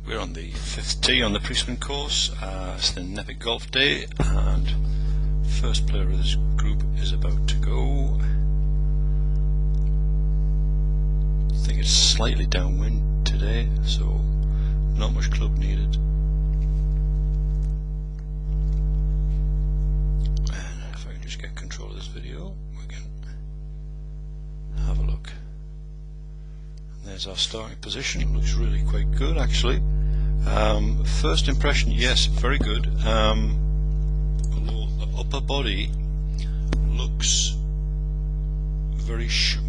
We're on the 5th tee on the Priestman course. It's the NEPIC golf day, and first player of this group is about to go. I think it's slightly downwind today, so not much club needed. And if I can just get control of this video, we can have a look. And there's our starting position. It looks really quite good, actually. First impression, yes, very good. Although the upper body looks very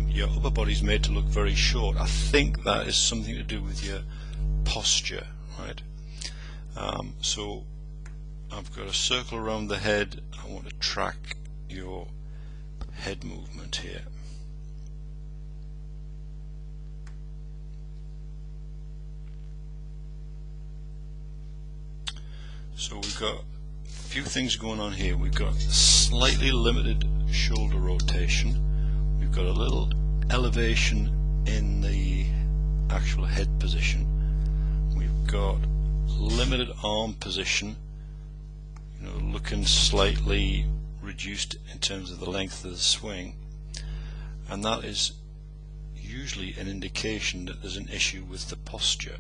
your upper body's made to look very short. I think that is something to do with your posture, right? So I've got a circle around the head. I want to track your head movement here. So we've got a few things going on here. We've got slightly limited shoulder rotation. We've got a little elevation in the actual head position. We've got limited arm position, looking slightly reduced in terms of the length of the swing, and that is usually an indication that there's an issue with the posture.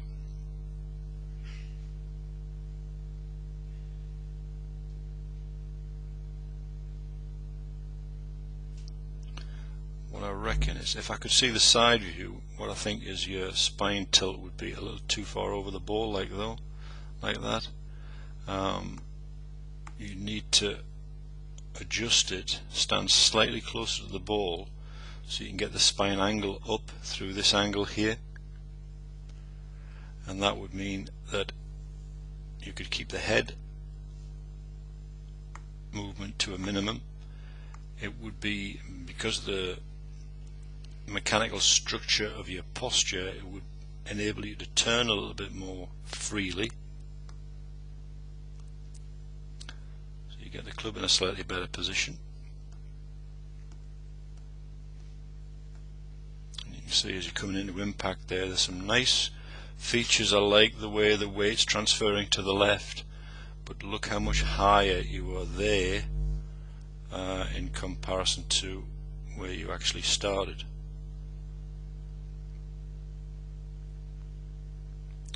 What I reckon is, if I could see the side view, what I think is your spine tilt would be a little too far over the ball, like that. You need to adjust it, stand slightly closer to the ball, so you can get the spine angle up through this angle here, and that would mean that you could keep the head movement to a minimum. It would be, because the mechanical structure of your posture, it would enable you to turn a little bit more freely, so you get the club in a slightly better position. And you can see as you're coming into impact there's some nice features. I like the way the weight's transferring to the left, but look how much higher you are there in comparison to where you actually started.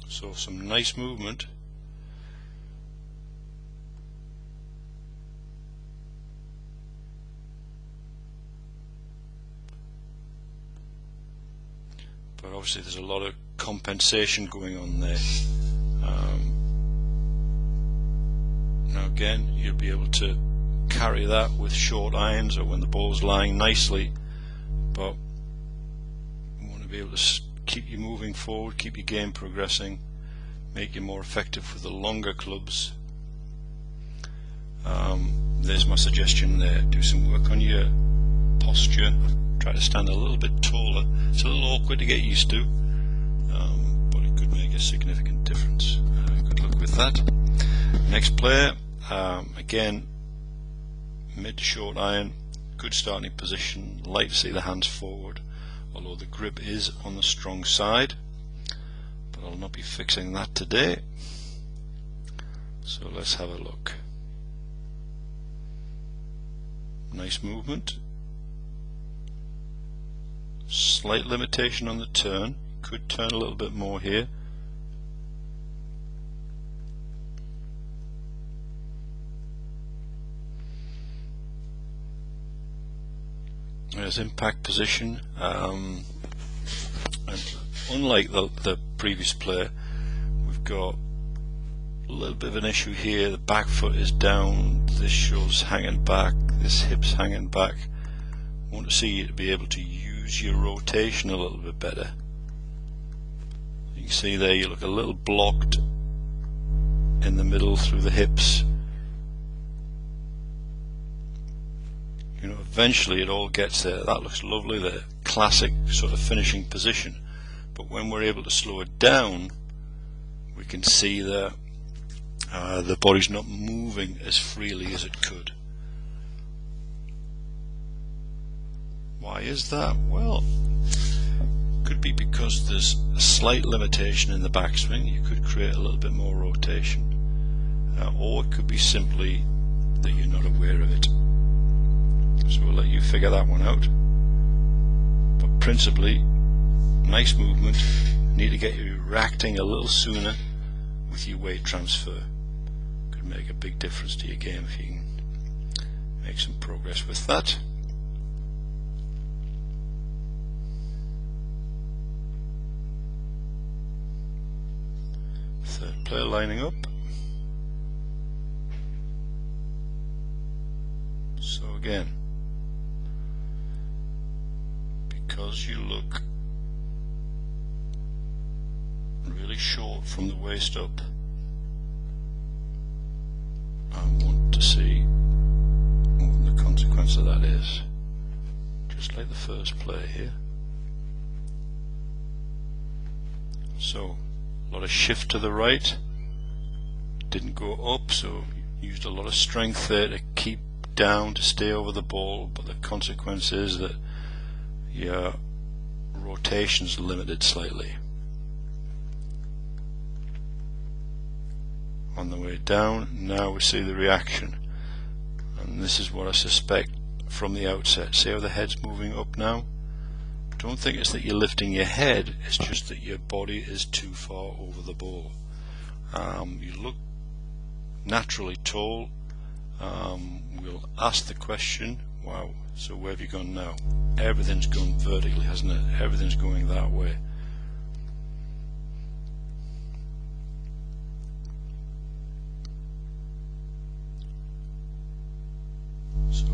So some nice movement. But obviously there's a lot of compensation going on there. Now again, you'll be able to carry that with short irons or when the ball's lying nicely, but you want to be able to keep you moving forward, keep your game progressing, make you more effective with the longer clubs. There's my suggestion there. Do some work on your posture. Try to stand a little bit taller. It's a little awkward to get used to, but it could make a significant difference. Good luck with that. Next player, again, mid to short iron, good starting position. Like to see the hands forward, although the grip is on the strong side, but I'll not be fixing that today. So let's have a look. Nice movement. Slight limitation on the turn. Could turn a little bit more here. There's impact position, and unlike the previous player, we've got a little bit of an issue here. The back foot is down, this shoulder's hanging back, this hip's hanging back. I want to see you to be able to use your rotation a little bit better. You can see there you look a little blocked in the middle through the hips. Eventually it all gets there. That looks lovely, the classic sort of finishing position. But when we're able to slow it down, we can see that the body's not moving as freely as it could. Why is that? Well, Could be because there's a slight limitation in the backswing. You could create a little bit more rotation, or it could be simply that you're not aware of it. So we'll let you figure that one out. But principally, nice movement. Need to get you reacting a little sooner with your weight transfer. Could make a big difference to your game if you can make some progress with that. Third player lining up. So again, because you look really short from the waist up, I want to see what the consequence of that is. Just like the first player here. So a lot of shift to the right, didn't go up, so used a lot of strength there to keep down, to stay over the ball, but the consequence is that your rotation's limited slightly. On the way down, now we see the reaction, and this is what I suspect from the outset. See how the head's moving up now? Don't think it's that you're lifting your head, it's just that your body is too far over the ball. You look naturally tall. We'll ask the question, wow, so where have you gone now? Everything's gone vertically, hasn't it? Everything's going that way. So,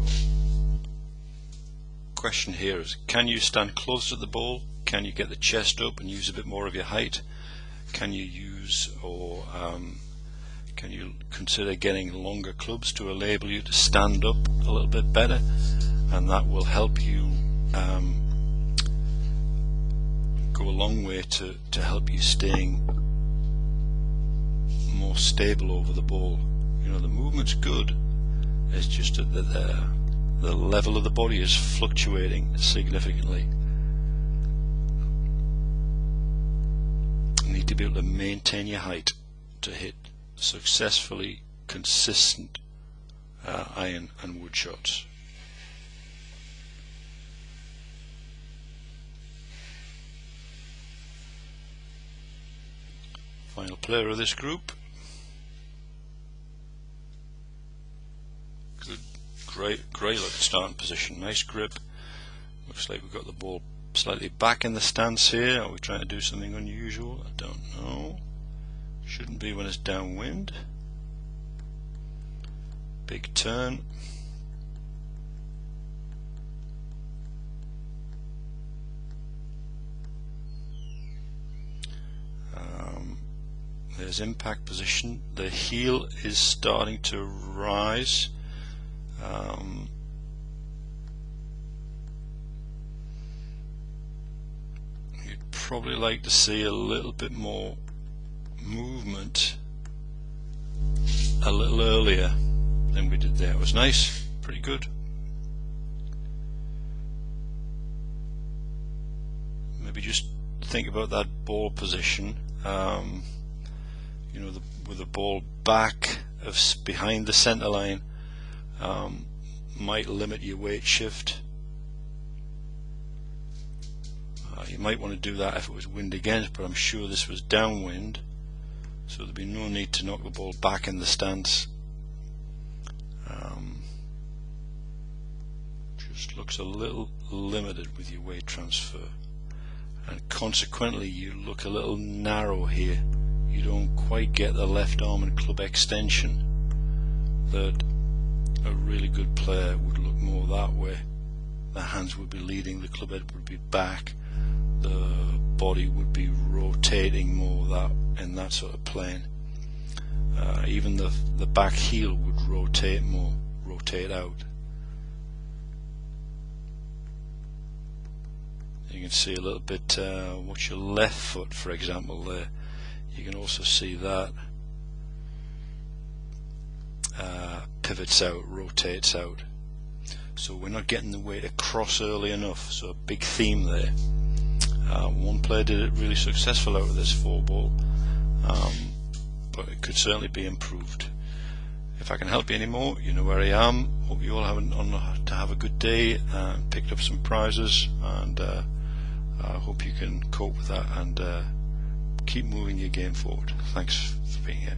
question here is, can you stand close to the ball? Can you get the chest up and use a bit more of your height? Can you use, or can you consider getting longer clubs to enable you to stand up a little bit better? And that will help you go a long way to help you staying more stable over the ball. You know, the movement's good, it's just that the level of the body is fluctuating significantly. You need to be able to maintain your height to hit successfully consistent iron and wood shots. Final player of this group. Good, great look starting position, nice grip. Looks like we've got the ball slightly back in the stance here. Are we trying to do something unusual? I don't know. Shouldn't be when it's downwind. Big turn. There's impact position. The heel is starting to rise. You'd probably like to see a little bit more movement a little earlier than we did there. It was nice, pretty good. Maybe just think about that ball position. You know, with the ball back of behind the center line, might limit your weight shift. You might want to do that if it was wind against, but I'm sure this was downwind, so there'd be no need to knock the ball back in the stance. Just looks a little limited with your weight transfer, and consequently you look a little narrow here. You don't quite get the left arm and club extension that a really good player would look more that way. The hands would be leading, the club head would be back, the body would be rotating more in that sort of plane. Even the back heel would rotate more, rotate out. You can see a little bit, watch your left foot for example there. You can also see that pivots out, rotates out. So we're not getting the weight across early enough, so a big theme there. One player did it really successful out of this 4-ball, but it could certainly be improved. If I can help you anymore, you know where I am. Hope you all have a good day and picked up some prizes, and I hope you can cope with that and keep moving your game forward. Thanks for being here.